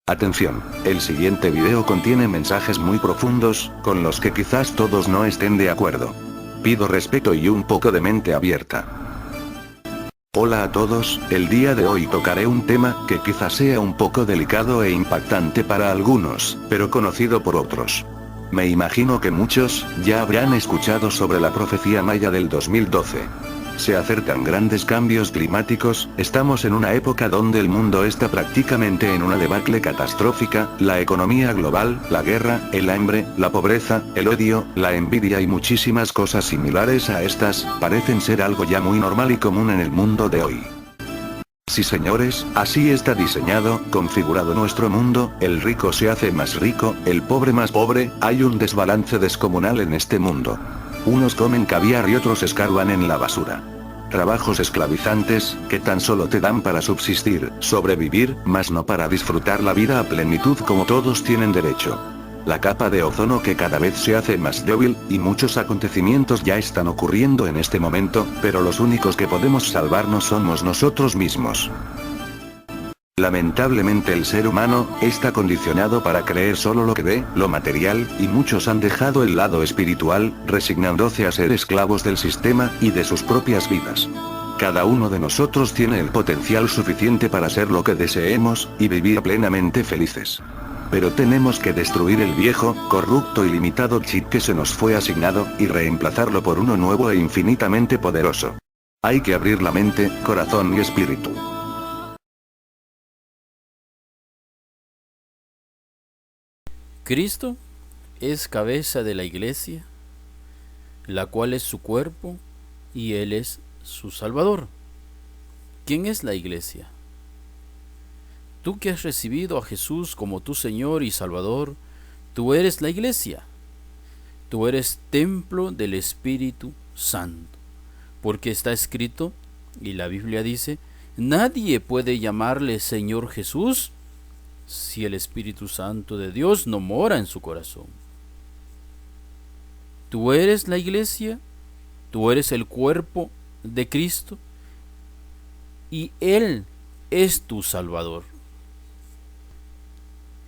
Atención, el siguiente video contiene mensajes muy profundos, con los que quizás todos no estén de acuerdo. Pido respeto y un poco de mente abierta. Hola a todos, el día de hoy tocaré un tema que quizás sea un poco delicado e impactante para algunos, pero conocido por otros. Me imagino que muchos ya habrán escuchado sobre la profecía maya del 2012. Se acercan grandes cambios climáticos, estamos en una época donde el mundo está prácticamente en una debacle catastrófica, la economía global, la guerra, el hambre, la pobreza, el odio, la envidia y muchísimas cosas similares a estas, parecen ser algo ya muy normal y común en el mundo de hoy. Sí señores, así está diseñado, configurado nuestro mundo, el rico se hace más rico, el pobre más pobre, hay un desbalance descomunal en este mundo. Unos comen caviar y otros escarban en la basura. Trabajos esclavizantes, que tan solo te dan para subsistir, sobrevivir, mas no para disfrutar la vida a plenitud como todos tienen derecho. La capa de ozono que cada vez se hace más débil, y muchos acontecimientos ya están ocurriendo en este momento, pero los únicos que podemos salvarnos somos nosotros mismos. Lamentablemente el ser humano, está condicionado para creer solo lo que ve, lo material, y muchos han dejado el lado espiritual, resignándose a ser esclavos del sistema, y de sus propias vidas. Cada uno de nosotros tiene el potencial suficiente para ser lo que deseemos, y vivir plenamente felices. Pero tenemos que destruir el viejo, corrupto y limitado chip que se nos fue asignado, y reemplazarlo por uno nuevo e infinitamente poderoso. Hay que abrir la mente, corazón y espíritu. Cristo es cabeza de la iglesia, la cual es su cuerpo, y Él es su Salvador. ¿Quién es la iglesia? Tú que has recibido a Jesús como tu Señor y Salvador, tú eres la iglesia. Tú eres templo del Espíritu Santo, porque está escrito, y la Biblia dice, nadie puede llamarle Señor Jesús si el Espíritu Santo de Dios no mora en su corazón. Tú eres la iglesia, tú eres el cuerpo de Cristo, y Él es tu Salvador.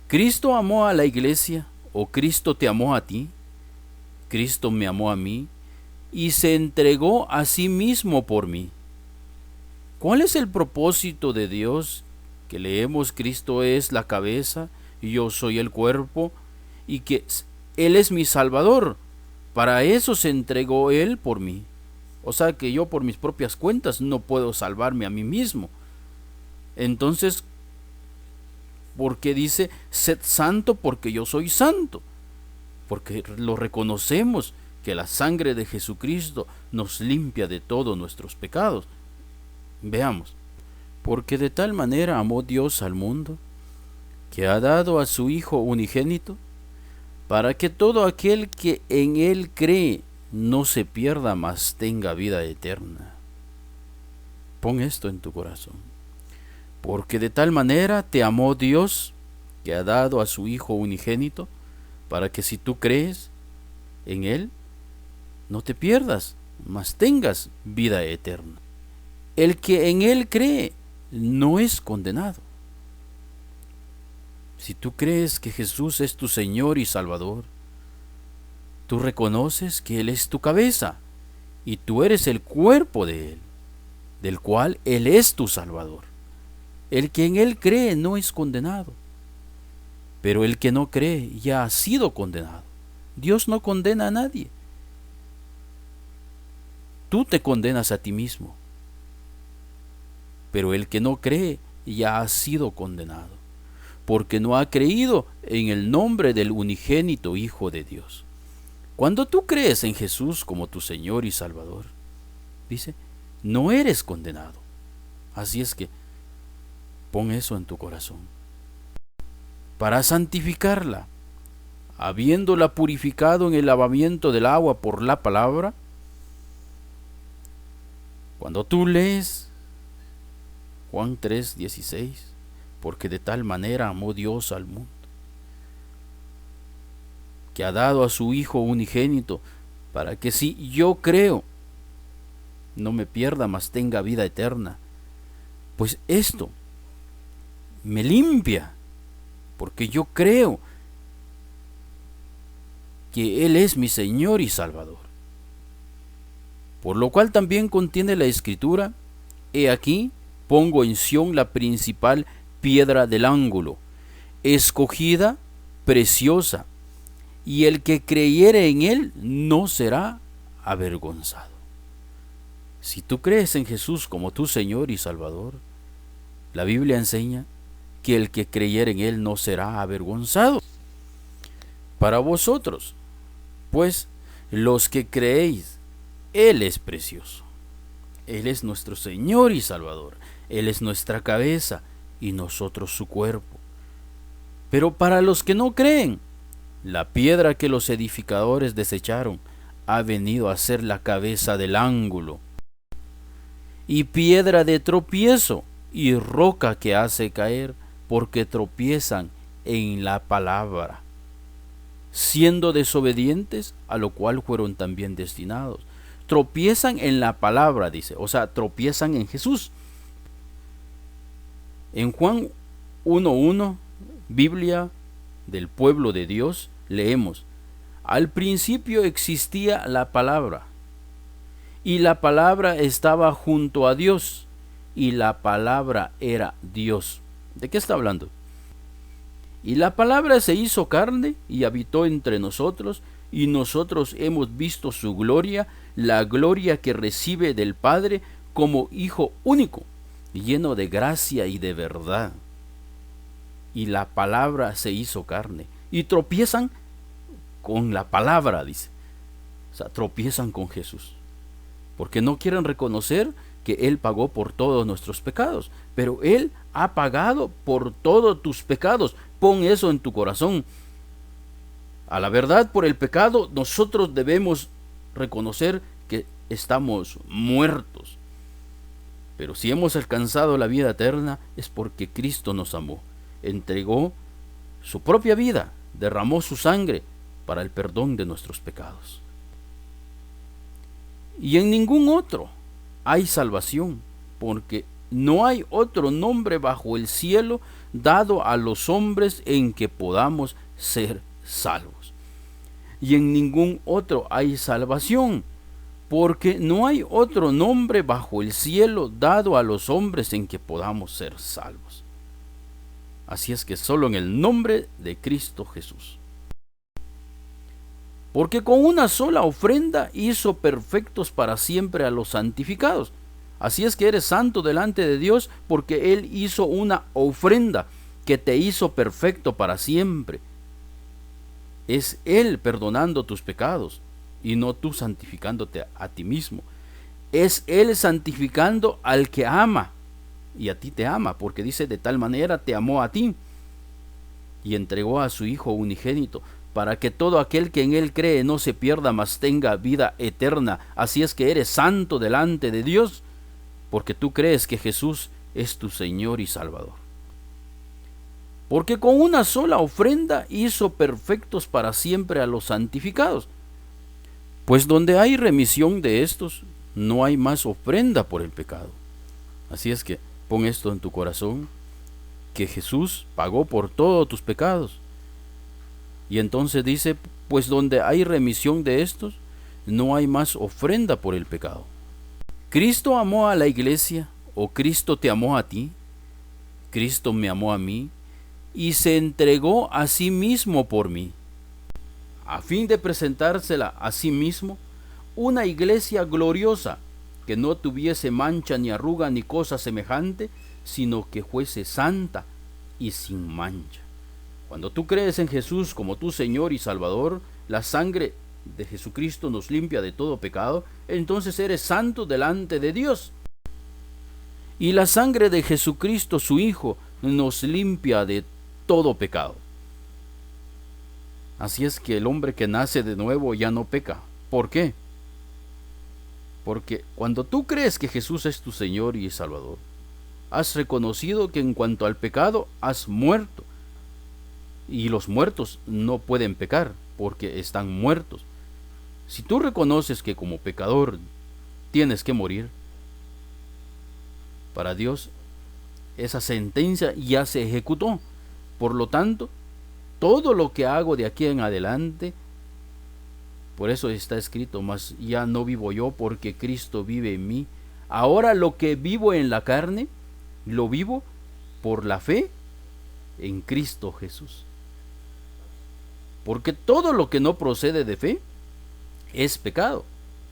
Cristo amó a la iglesia, o Cristo te amó a ti, Cristo me amó a mí, y se entregó a sí mismo por mí. ¿Cuál es el propósito de Dios? Que leemos, Cristo es la cabeza, y yo soy el cuerpo, y que Él es mi Salvador. Para eso se entregó Él por mí. O sea que yo por mis propias cuentas no puedo salvarme a mí mismo. Entonces, ¿por qué dice, sed santo porque yo soy santo? Porque lo reconocemos, que la sangre de Jesucristo nos limpia de todos nuestros pecados. Veamos. Porque de tal manera amó Dios al mundo, que ha dado a su Hijo unigénito, para que todo aquel que en Él cree no se pierda, mas tenga vida eterna. Pon esto en tu corazón. Porque de tal manera te amó Dios, que ha dado a su Hijo unigénito, para que si tú crees en Él, no te pierdas, mas tengas vida eterna. El que en Él cree no es condenado. Si tú crees que Jesús es tu Señor y Salvador, tú reconoces que Él es tu cabeza y tú eres el cuerpo de Él, del cual Él es tu Salvador. El que en Él cree no es condenado, pero el que no cree ya ha sido condenado. Dios no condena a nadie. Tú te condenas a ti mismo, pero el que no cree ya ha sido condenado, porque no ha creído en el nombre del unigénito Hijo de Dios. Cuando tú crees en Jesús como tu Señor y Salvador, dice, no eres condenado. Así es que pon eso en tu corazón. Para santificarla, habiéndola purificado en el lavamiento del agua por la palabra, cuando tú lees Juan 3:16, porque de tal manera amó Dios al mundo, que ha dado a su Hijo unigénito, para que si yo creo, no me pierda, mas tenga vida eterna. Pues esto me limpia, porque yo creo que Él es mi Señor y Salvador. Por lo cual también contiene la Escritura: he aquí, pongo en Sión la principal piedra del ángulo, escogida, preciosa, y el que creyere en Él no será avergonzado. Si tú crees en Jesús como tu Señor y Salvador, la Biblia enseña que el que creyere en Él no será avergonzado. Para vosotros, pues, los que creéis, Él es precioso. Él es nuestro Señor y Salvador. Él es nuestra cabeza y nosotros su cuerpo. Pero para los que no creen, la piedra que los edificadores desecharon ha venido a ser la cabeza del ángulo, y piedra de tropiezo y roca que hace caer, porque tropiezan en la palabra, siendo desobedientes, a lo cual fueron también destinados. Tropiezan en la palabra, dice, o sea, tropiezan en Jesús. En Juan 1:1, Biblia del pueblo de Dios, leemos: al principio existía la palabra, y la palabra estaba junto a Dios, y la palabra era Dios. ¿De qué está hablando? Y la palabra se hizo carne y habitó entre nosotros, y nosotros hemos visto su gloria, la gloria que recibe del Padre como Hijo único, lleno de gracia y de verdad. Y la palabra se hizo carne. Y tropiezan con la palabra, dice. O sea, tropiezan con Jesús, porque no quieren reconocer que Él pagó por todos nuestros pecados. Pero Él ha pagado por todos tus pecados. Pon eso en tu corazón. A la verdad, por el pecado nosotros debemos reconocer que estamos muertos. Pero si hemos alcanzado la vida eterna, es porque Cristo nos amó, entregó su propia vida, derramó su sangre para el perdón de nuestros pecados. Y en ningún otro hay salvación, porque no hay otro nombre bajo el cielo dado a los hombres en que podamos ser salvos. Y en ningún otro hay salvación, porque no hay otro nombre bajo el cielo dado a los hombres en que podamos ser salvos. Así es que solo en el nombre de Cristo Jesús. Porque con una sola ofrenda hizo perfectos para siempre a los santificados. Así es que eres santo delante de Dios, porque Él hizo una ofrenda que te hizo perfecto para siempre. Es Él perdonando tus pecados y no tú santificándote a ti mismo. Es Él santificando al que ama, y a ti te ama, porque dice: de tal manera te amó a ti, y entregó a su Hijo unigénito, para que todo aquel que en Él cree no se pierda, mas tenga vida eterna. Así es que eres santo delante de Dios, porque tú crees que Jesús es tu Señor y Salvador. Porque con una sola ofrenda hizo perfectos para siempre a los santificados. Pues donde hay remisión de estos, no hay más ofrenda por el pecado. Así es que pon esto en tu corazón, que Jesús pagó por todos tus pecados. Y entonces dice: pues donde hay remisión de estos, no hay más ofrenda por el pecado. Cristo amó a la iglesia, o Cristo te amó a ti. Cristo me amó a mí, y se entregó a sí mismo por mí, a fin de presentársela a sí mismo una iglesia gloriosa, que no tuviese mancha ni arruga ni cosa semejante, sino que fuese santa y sin mancha. Cuando tú crees en Jesús como tu Señor y Salvador, la sangre de Jesucristo nos limpia de todo pecado, entonces eres santo delante de Dios. Y la sangre de Jesucristo, su Hijo, nos limpia de todo pecado. Así es que el hombre que nace de nuevo ya no peca. ¿Por qué? Porque cuando tú crees que Jesús es tu Señor y Salvador, has reconocido que en cuanto al pecado has muerto. Y los muertos no pueden pecar porque están muertos. Si tú reconoces que como pecador tienes que morir, para Dios esa sentencia ya se ejecutó, Por lo tanto, todo lo que hago de aquí en adelante, por eso está escrito, mas ya no vivo yo, porque Cristo vive en mí. Ahora lo que vivo en la carne, lo vivo por la fe en Cristo Jesús. Porque todo lo que no procede de fe es pecado.